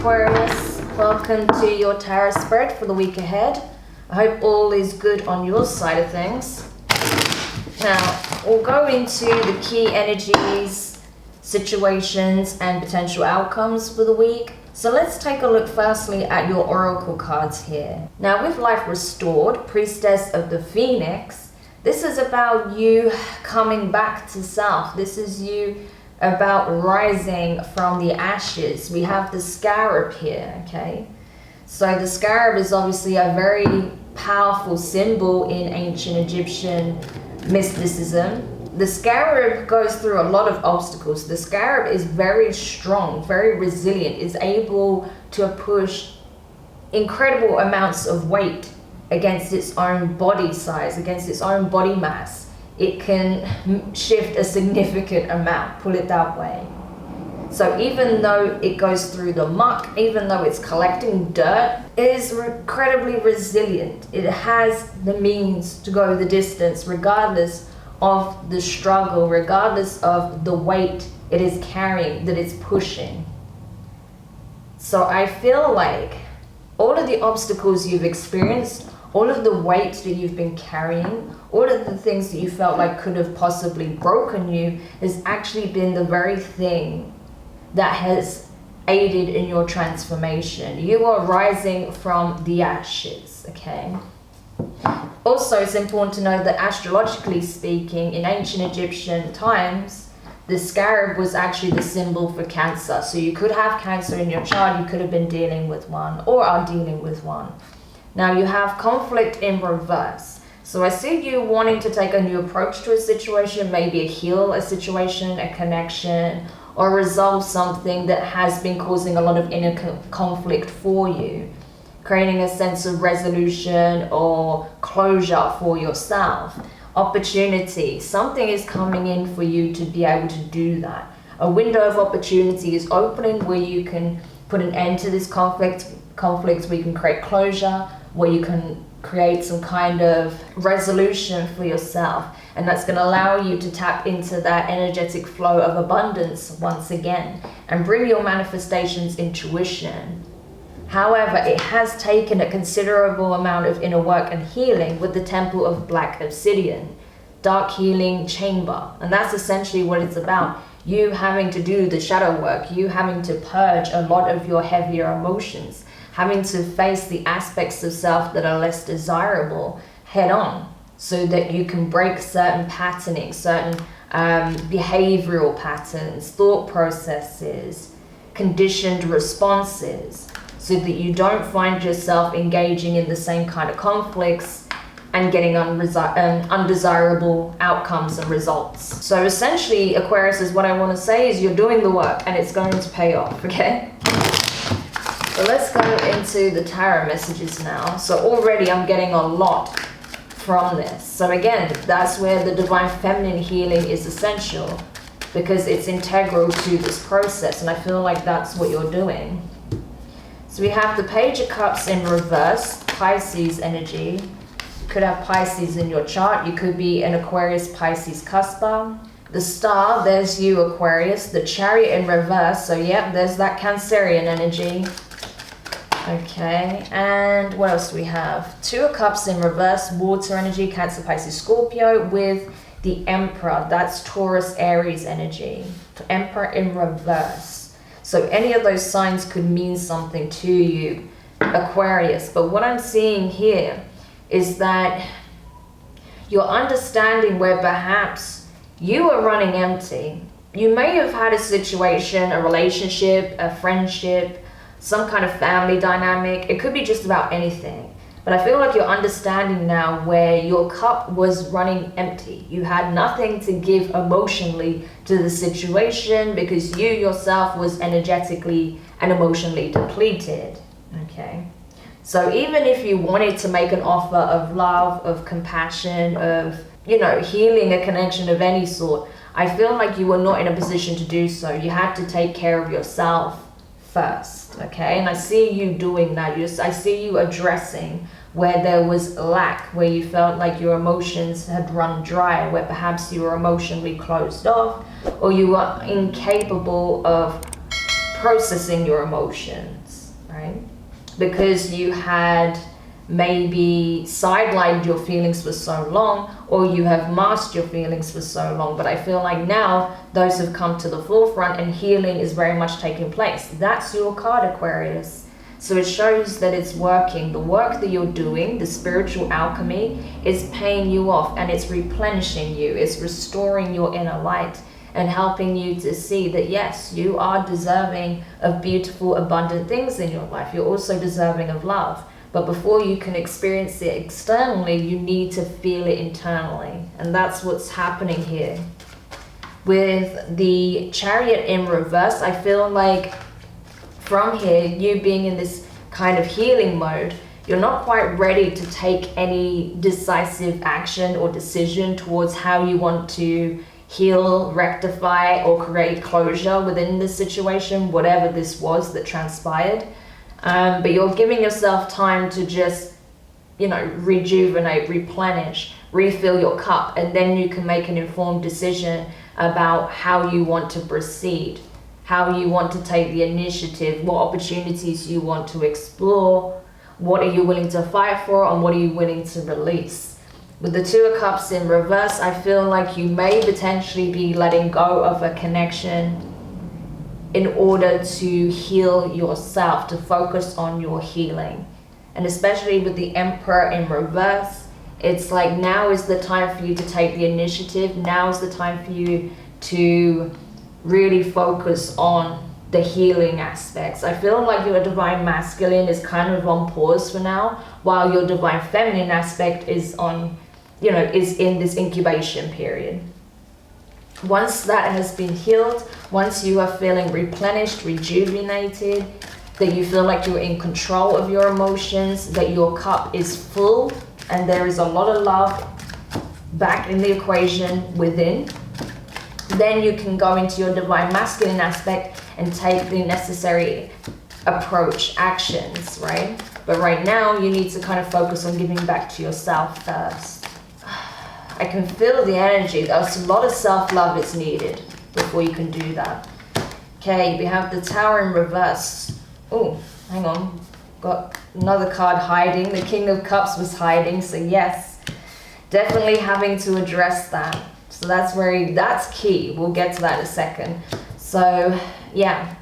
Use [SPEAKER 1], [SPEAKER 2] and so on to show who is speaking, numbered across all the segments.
[SPEAKER 1] Aquarius, welcome to your tarot spread for the week ahead. I hope all is good on your side of things. Now, we'll go into the key energies, situations, and potential outcomes for the week. So let's take a look firstly at your oracle cards here. Now, with life restored, priestess of the phoenix, this is about you coming back to self. This is you about rising from the ashes. We have the scarab here, okay? So the scarab is obviously a very powerful symbol in ancient Egyptian mysticism. The scarab goes through a lot of obstacles. The scarab is very strong, very resilient, is able to push incredible amounts of weight against its own body size, against its own body mass. It can shift a significant amount, put it that way. So even though it goes through the muck, even though it's collecting dirt, it is incredibly resilient. It has the means to go the distance regardless of the struggle, regardless of the weight it is carrying, that it's pushing. So I feel like all of the obstacles you've experienced, all of the weight that you've been carrying, all of the things that you felt like could have possibly broken you has actually been the very thing that has aided in your transformation. You are rising from the ashes, okay? Also, it's important to know that astrologically speaking, in ancient Egyptian times, the scarab was actually the symbol for cancer. So you could have cancer in your chart, you could have been dealing with one or are dealing with one. Now you have conflict in reverse. So I see you wanting to take a new approach to a situation, maybe heal a situation, a connection, or resolve something that has been causing a lot of inner conflict for you, creating a sense of resolution or closure for yourself. Opportunity, something is coming in for you to be able to do that. A window of opportunity is opening where you can put an end to this conflict where you can create closure, where you can create some kind of resolution for yourself, and that's going to allow you to tap into that energetic flow of abundance once again and bring your manifestations intuition. However, it has taken a considerable amount of inner work and healing with the Temple of Black Obsidian, dark healing chamber, and that's essentially what it's about. You having to do the shadow work, you having to purge a lot of your heavier emotions, having to face the aspects of self that are less desirable head on so that you can break certain patterning, certain behavioral patterns, thought processes, conditioned responses, so that you don't find yourself engaging in the same kind of conflicts and getting undesirable outcomes and results. So essentially, Aquarius, is what I want to say is you're doing the work and it's going to pay off, okay? So let's go into the tarot messages now. So already I'm getting a lot from this. So again, that's where the divine feminine healing is essential, because it's integral to this process, and I feel like that's what you're doing. So we have the Page of Cups in reverse, Pisces energy. You could have Pisces in your chart. You could be an Aquarius Pisces cusper. The Star, there's you, Aquarius. The Chariot in reverse, so yeah, there's that Cancerian energy. Okay, and what else do we have? Two of Cups in reverse, water energy, Cancer, Pisces, Scorpio, with the Emperor. That's Taurus, Aries energy. Emperor in reverse. So any of those signs could mean something to you, Aquarius. But what I'm seeing here is that you're understanding where perhaps you are running empty. You may have had a situation, a relationship, a friendship, some kind of family dynamic. It could be just about anything. But I feel like you're understanding now where your cup was running empty. You had nothing to give emotionally to the situation because you yourself was energetically and emotionally depleted. Okay. So even if you wanted to make an offer of love, of compassion, of, you know, healing a connection of any sort, I feel like you were not in a position to do so. You had to take care of yourself first, okay? And I see you doing that. I see you addressing where there was lack, where you felt like your emotions had run dry, where perhaps you were emotionally closed off, or you were incapable of processing your emotions. right? Because you had maybe sidelined your feelings for so long, or you have masked your feelings for so long. But I feel like now those have come to the forefront and healing is very much taking place. That's your card, Aquarius. So it shows that it's working. The work that you're doing, the spiritual alchemy, is paying you off, and it's replenishing you. It's restoring your inner light and helping you to see that yes, you are deserving of beautiful, abundant things in your life. You're also deserving of love. But before you can experience it externally, you need to feel it internally. And that's what's happening here. With the Chariot in reverse, I feel like from here, you being in this kind of healing mode, you're not quite ready to take any decisive action or decision towards how you want to heal, rectify, or create closure within this situation, whatever this was that transpired. But you're giving yourself time to just, rejuvenate, replenish, refill your cup, and then you can make an informed decision about how you want to proceed, how you want to take the initiative, what opportunities you want to explore, what are you willing to fight for, and what are you willing to release. With the Two of Cups in reverse, I feel like you may potentially be letting go of a connection in order to heal yourself, to focus on your healing. And especially with the Emperor in reverse, it's like now is the time for you to take the initiative. Now is the time for you to really focus on the healing aspects. I feel like your Divine Masculine is kind of on pause for now, while your Divine Feminine aspect is on, is in this incubation period. Once that has been healed, once you are feeling replenished, rejuvenated, that you feel like you're in control of your emotions, that your cup is full and there is a lot of love back in the equation within, then you can go into your Divine Masculine aspect and take the necessary approach, actions, right? But right now you need to kind of focus on giving back to yourself first. I can feel the energy. There's a lot of self-love is needed before you can do that. Okay, we have the Tower in reverse. Oh, hang on. Got another card hiding. The King of Cups was hiding. So yes, definitely having to address that. So that's key. We'll get to that in a second. So yeah,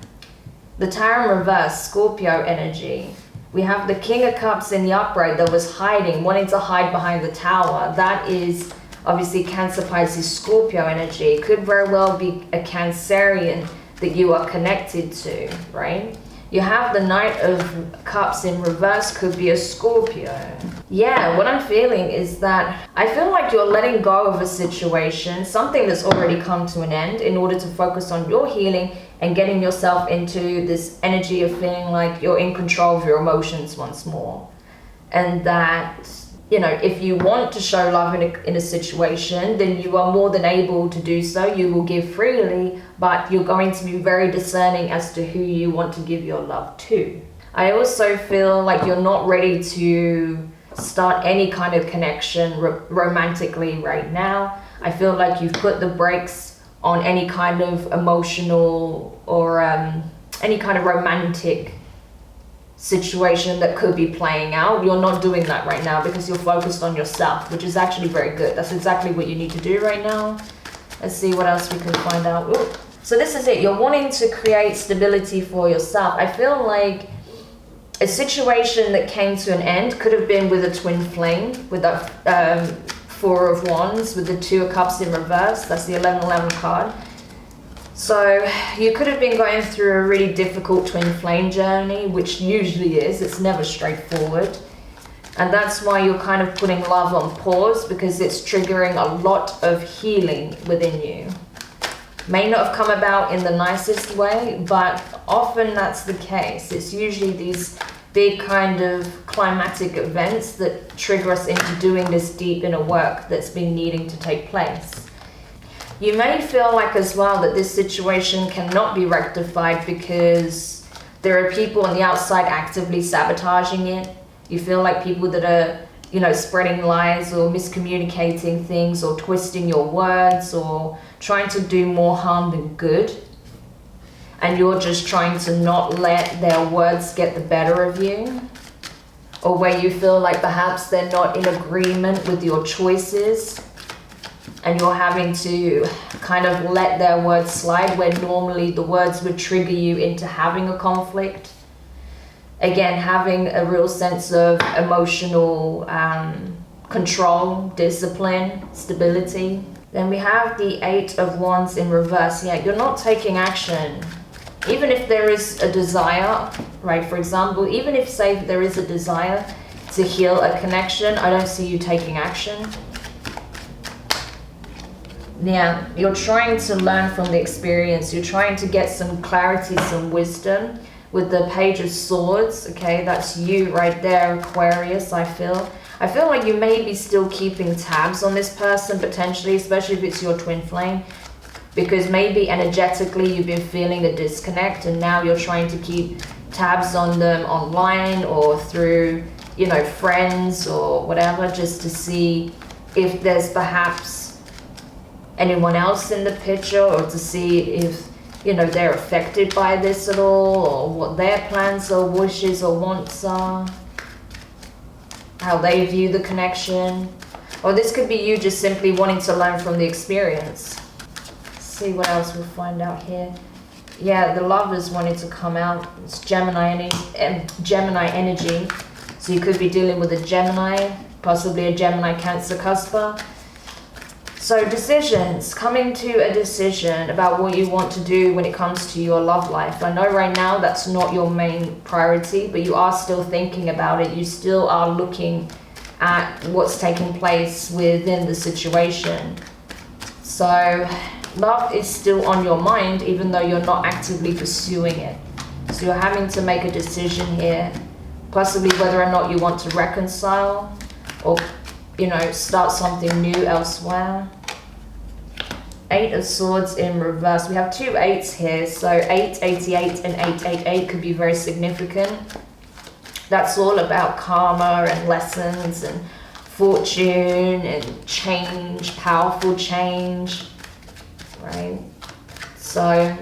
[SPEAKER 1] the Tower in reverse, Scorpio energy. We have the King of Cups in the upright that was hiding, wanting to hide behind the Tower. That is obviously Cancer, Pisces, Scorpio energy. It could very well be a Cancerian that you are connected to, right? You have the Knight of Cups in reverse, could be a Scorpio. Yeah, what I'm feeling is that I feel like you're letting go of a situation, something that's already come to an end, in order to focus on your healing and getting yourself into this energy of feeling like you're in control of your emotions once more. And that, if you want to show love in a situation, then you are more than able to do so. You will give freely, but you're going to be very discerning as to who you want to give your love to. I also feel like you're not ready to start any kind of connection romantically right now. I feel like you've put the brakes on any kind of emotional or any kind of romantic situation that could be playing out. You're not doing that right now because you're focused on yourself, which is actually very good. That's exactly what you need to do right now. Let's see what else we can find out. Ooh. So this is it. You're wanting to create stability for yourself. I feel like a situation that came to an end could have been with a twin flame, with a Four of Wands, with the Two of Cups in reverse. That's the 1111 card. So you could have been going through a really difficult twin flame journey, which usually is. It's never straightforward. And that's why you're kind of putting love on pause, because it's triggering a lot of healing within you. May not have come about in the nicest way, but often that's the case. It's usually these big kind of climatic events that trigger us into doing this deep inner work that's been needing to take place. You may feel like as well that this situation cannot be rectified because there are people on the outside actively sabotaging it. You feel like people that are, spreading lies or miscommunicating things or twisting your words or trying to do more harm than good. and you're just trying to not let their words get the better of you, or where you feel like perhaps they're not in agreement with your choices and you're having to kind of let their words slide where normally the words would trigger you into having a conflict. Again, having a real sense of emotional control, discipline, stability. Then we have the 8 of Wands in reverse. Yeah, you're not taking action. Even if there is a desire, right? For example, even if, say, there is a desire to heal a connection, I don't see you taking action. Yeah, you're trying to learn from the experience. You're trying to get some clarity, some wisdom with the Page of Swords. Okay, that's you right there, Aquarius, I feel. I feel like you may be still keeping tabs on this person, potentially, especially if it's your twin flame. Because maybe energetically you've been feeling a disconnect and now you're trying to keep tabs on them online or through, you know, friends or whatever, just to see if there's perhaps anyone else in the picture, or to see if, you know, they're affected by this at all, or what their plans or wishes or wants are, how they view the connection. Or this could be you just simply wanting to learn from the experience. See what else we'll find out here. Yeah, the Lovers wanted to come out. It's Gemini energy. So you could be dealing with a Gemini, possibly a Gemini Cancer cusper. So decisions, coming to a decision about what you want to do when it comes to your love life. I know right now that's not your main priority, but you are still thinking about it. You still are looking at what's taking place within the situation. So love is still on your mind, even though you're not actively pursuing it. So you're having to make a decision here, possibly whether or not you want to reconcile or, you know, start something new elsewhere. 8 of Swords in reverse. We have 2 8s here, so 888 and 888 could be very significant. That's all about karma and lessons and fortune and change, powerful change. Right, so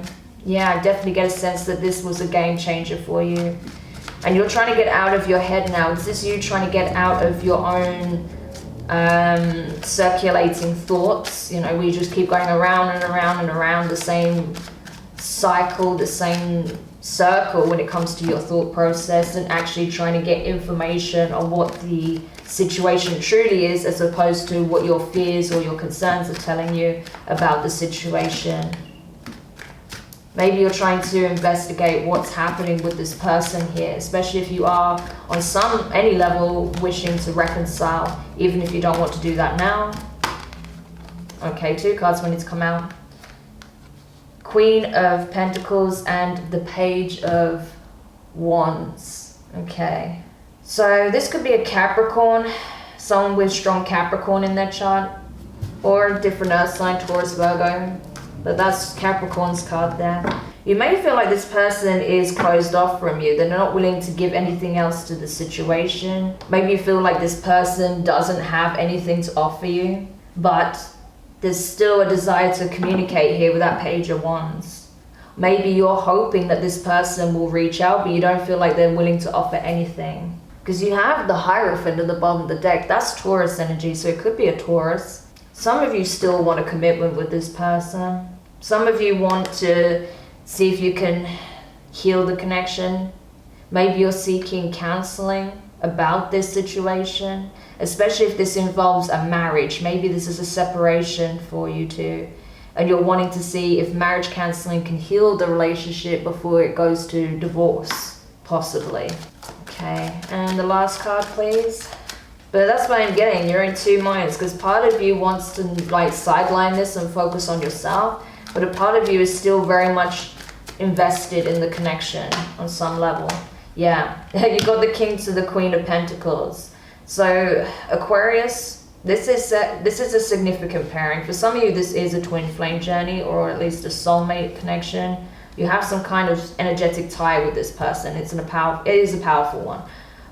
[SPEAKER 1] yeah, I definitely get a sense that this was a game changer for you, and you're trying to get out of your head now. Is this you trying to get out of your own circulating thoughts, you know, we just keep going around and around and around the same cycle, the same circle when it comes to your thought process, and actually trying to get information on what the situation truly is, as opposed to what your fears or your concerns are telling you about the situation. Maybe you're trying to investigate what's happening with this person here, especially if you are on any level wishing to reconcile, even if you don't want to do that now. Okay, 2 cards when it's come out. Queen of Pentacles and the Page of Wands. Okay, so this could be a Capricorn, someone with strong Capricorn in their chart, or a different earth sign, Taurus, Virgo. But that's Capricorn's card there. You may feel like this person is closed off from you. They're not willing to give anything else to the situation. Maybe you feel like this person doesn't have anything to offer you, but there's still a desire to communicate here with that Page of Wands. Maybe you're hoping that this person will reach out, but you don't feel like they're willing to offer anything. Because you have the Hierophant at the bottom of the deck. That's Taurus energy, so it could be a Taurus. Some of you still want a commitment with this person. Some of you want to see if you can heal the connection. Maybe you're seeking counseling about this situation, especially if this involves a marriage. Maybe this is a separation for you too, and you're wanting to see if marriage counseling can heal the relationship before it goes to divorce, possibly. Okay, and the last card, please. But that's what I'm getting. You're in 2 minds, because part of you wants to like sideline this and focus on yourself, but a part of you is still very much invested in the connection on some level. Yeah, you got the King to the Queen of Pentacles. So Aquarius, this is a significant pairing. For some of you, this is a twin flame journey, or at least a soulmate connection. You have some kind of energetic tie with this person. It is a powerful one.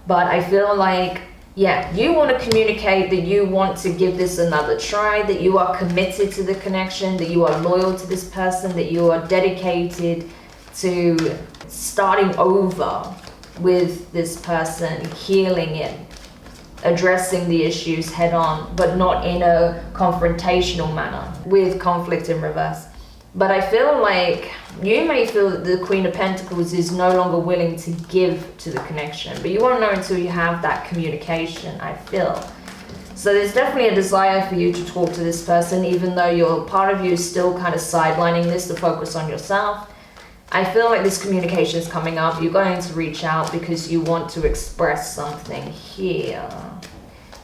[SPEAKER 1] But I feel like, yeah, you want to communicate that you want to give this another try, that you are committed to the connection, that you are loyal to this person, that you are dedicated to starting over with this person, healing it, addressing the issues head on, but not in a confrontational manner with conflict in reverse. But I feel like you may feel that the Queen of Pentacles is no longer willing to give to the connection, but you won't know until you have that communication, I feel. So there's definitely a desire for you to talk to this person, even though your part of you is still kind of sidelining this to focus on yourself. I feel like this communication is coming up. You're going to reach out because you want to express something here.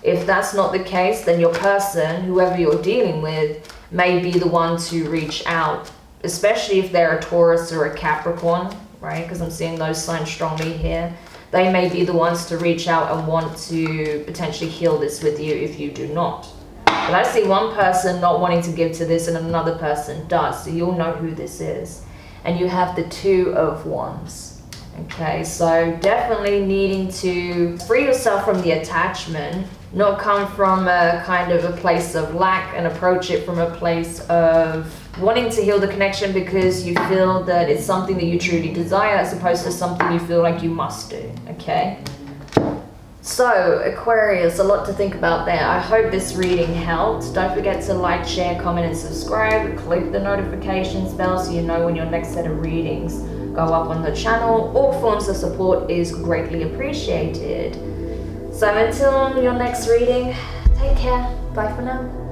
[SPEAKER 1] If that's not the case, then your person, whoever you're dealing with, may be the one to reach out, especially if they're a Taurus or a Capricorn, right? Because I'm seeing those signs strongly here. They may be the ones to reach out and want to potentially heal this with you if you do not. But I see one person not wanting to give to this and another person does, so you'll know who this is. And you have the Two of Wands. Okay, so definitely needing to free yourself from the attachment, not come from a kind of a place of lack and approach it from a place of wanting to heal the connection because you feel that it's something that you truly desire as opposed to something you feel like you must do, okay? So, Aquarius, a lot to think about there. I hope this reading helped. Don't forget to like, share, comment, and subscribe. Click the notifications bell so you know when your next set of readings go up on the channel. All forms of support is greatly appreciated. So until your next reading, take care. Bye for now.